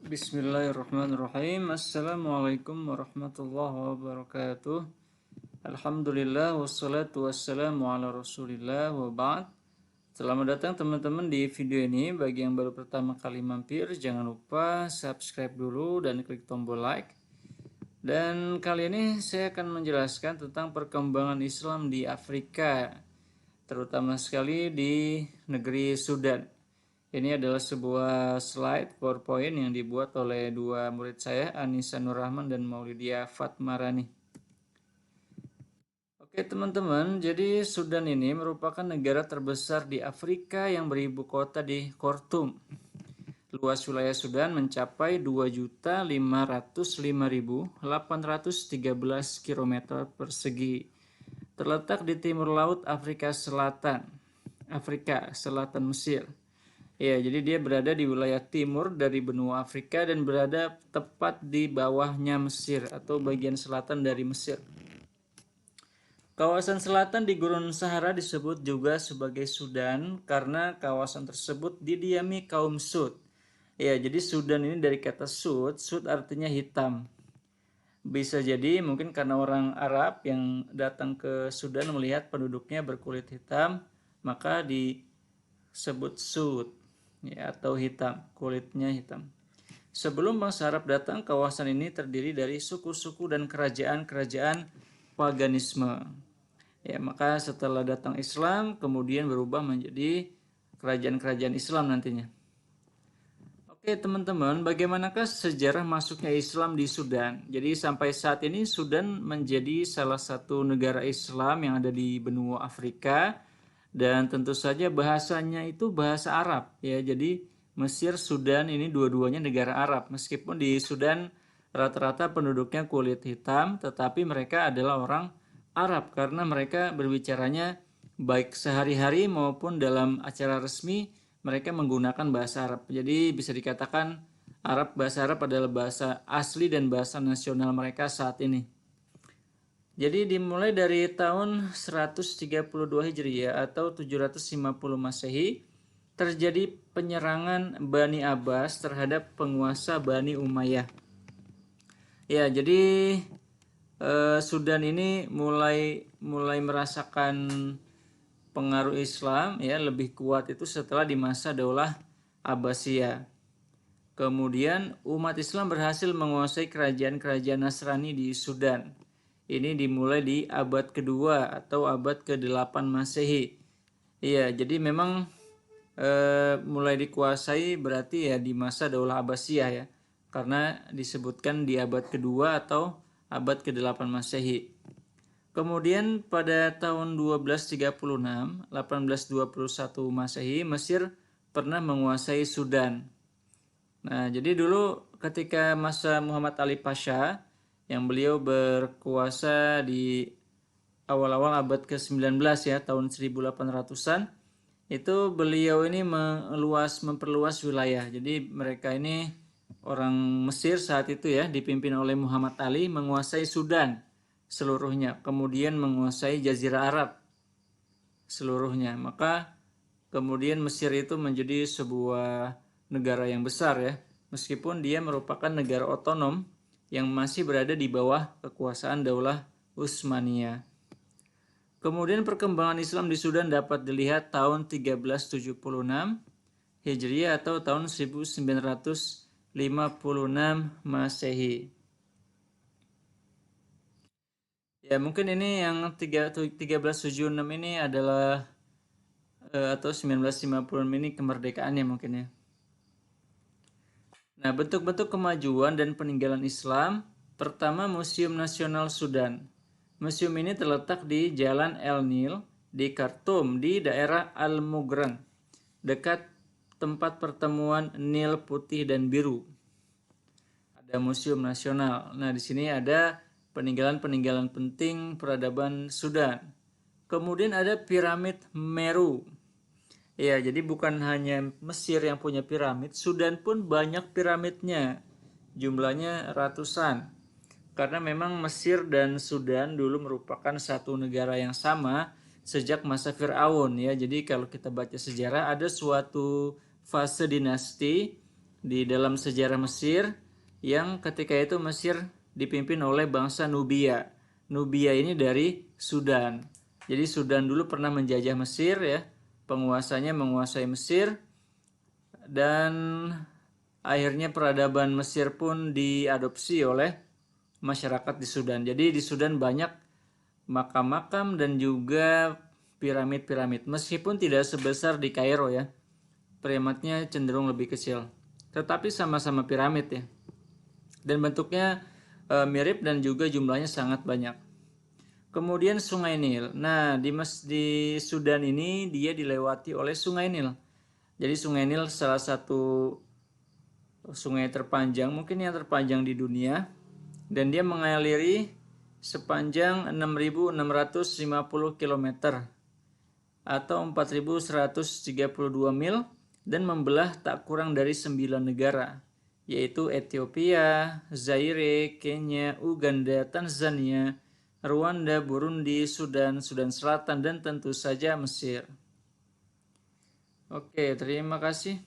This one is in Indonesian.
Bismillahirrahmanirrahim. Assalamualaikum warahmatullahi wabarakatuh. Alhamdulillah wassalatu wassalamu ala rasulillah wa ba'd. Selamat datang teman-teman di video ini. Bagi yang baru pertama kali mampir, jangan lupa subscribe dulu dan klik tombol like. Dan kali ini saya akan menjelaskan tentang perkembangan Islam di Afrika, terutama sekali di negeri Sudan. Ini adalah sebuah slide PowerPoint yang dibuat oleh dua murid saya, Anissa Nurrahman dan Maulidia Fatmarani. Oke teman-teman, jadi Sudan ini merupakan negara terbesar di Afrika yang beribu kota di Khartoum. Luas wilayah Sudan mencapai 2.505.813 km persegi. Terletak di timur laut Afrika Selatan Mesir. Ya, jadi dia berada di wilayah timur dari benua Afrika dan berada tepat di bawahnya Mesir atau bagian selatan dari Mesir. Kawasan selatan di Gurun Sahara disebut juga sebagai Sudan karena kawasan tersebut didiami kaum Sud. Ya, jadi Sudan ini dari kata Sud artinya hitam. Bisa jadi mungkin karena orang Arab yang datang ke Sudan melihat penduduknya berkulit hitam, maka disebut Sud. Ya, atau hitam, kulitnya hitam. Sebelum bangsa Arab datang, kawasan ini terdiri dari suku-suku dan kerajaan-kerajaan paganisme. Ya, maka setelah datang Islam, kemudian berubah menjadi kerajaan-kerajaan Islam nantinya. Oke teman-teman, bagaimanakah sejarah masuknya Islam di Sudan? Jadi sampai saat ini Sudan menjadi salah satu negara Islam yang ada di benua Afrika. Dan tentu saja bahasanya itu bahasa Arab ya. Jadi Mesir, Sudan ini dua-duanya negara Arab. Meskipun di Sudan rata-rata penduduknya kulit hitam, tetapi mereka adalah orang Arab karena mereka berbicaranya baik sehari-hari maupun dalam acara resmi mereka menggunakan bahasa Arab. Jadi bisa dikatakan bahasa Arab adalah bahasa asli dan bahasa nasional mereka saat ini. Jadi dimulai dari tahun 132 Hijriah atau 750 Masehi terjadi penyerangan Bani Abbas terhadap penguasa Bani Umayyah. Ya, jadi Sudan ini mulai merasakan pengaruh Islam ya lebih kuat itu setelah di masa Daulah Abbasiyah. Kemudian umat Islam berhasil menguasai kerajaan-kerajaan Nasrani di Sudan. Ini dimulai di abad kedua atau abad ke-8 Masehi. Iya, jadi memang mulai dikuasai berarti ya di masa Daulah Abbasiyah ya. Karena disebutkan di abad kedua atau abad ke-8 Masehi. Kemudian pada tahun 1236, 1821 Masehi, Mesir pernah menguasai Sudan. Nah, jadi dulu ketika masa Muhammad Ali Pasha yang beliau berkuasa di awal-awal abad ke-19 ya, tahun 1800-an, itu beliau ini memperluas wilayah. Jadi mereka ini orang Mesir saat itu ya, dipimpin oleh Muhammad Ali menguasai Sudan seluruhnya, kemudian menguasai Jazirah Arab seluruhnya. Maka kemudian Mesir itu menjadi sebuah negara yang besar ya, meskipun dia merupakan negara otonom yang masih berada di bawah kekuasaan Daulah Utsmaniyah. Kemudian perkembangan Islam di Sudan dapat dilihat tahun 1376 Hijriah atau tahun 1956 Masehi. Ya, mungkin ini yang 1376 ini adalah atau 1950 ini kemerdekaannya mungkin ya. Nah, bentuk-bentuk kemajuan dan peninggalan Islam. Pertama, Museum Nasional Sudan. Museum ini terletak di Jalan El Nil di Khartoum di daerah Al-Mugrang, dekat tempat pertemuan Nil Putih dan Biru. Ada Museum Nasional. Nah, di sini ada peninggalan-peninggalan penting peradaban Sudan. Kemudian ada Piramid Meru. Ya, jadi bukan hanya Mesir yang punya piramid, Sudan pun banyak piramidnya. Jumlahnya ratusan. Karena memang Mesir dan Sudan dulu merupakan satu negara yang sama sejak masa Fir'aun ya. Jadi kalau kita baca sejarah ada suatu fase dinasti di dalam sejarah Mesir, yang ketika itu Mesir dipimpin oleh bangsa Nubia. Nubia ini dari Sudan. Jadi Sudan dulu pernah menjajah Mesir ya, penguasanya menguasai Mesir, dan akhirnya peradaban Mesir pun diadopsi oleh masyarakat di Sudan. Jadi di Sudan banyak makam-makam dan juga piramid-piramid. Meskipun tidak sebesar di Kairo ya, piramidnya cenderung lebih kecil. Tetapi sama-sama piramid ya. Dan bentuknya mirip dan juga jumlahnya sangat banyak. Kemudian Sungai Nil. Nah, di Sudan ini dia dilewati oleh Sungai Nil. Jadi Sungai Nil salah satu sungai terpanjang, mungkin yang terpanjang di dunia, dan dia mengaliri sepanjang 6.650 km atau 4.132 mil dan membelah tak kurang dari 9 negara, yaitu Ethiopia, Zaire, Kenya, Uganda, Tanzania, Rwanda, Burundi, Sudan, Sudan Selatan, dan tentu saja Mesir. Oke, terima kasih.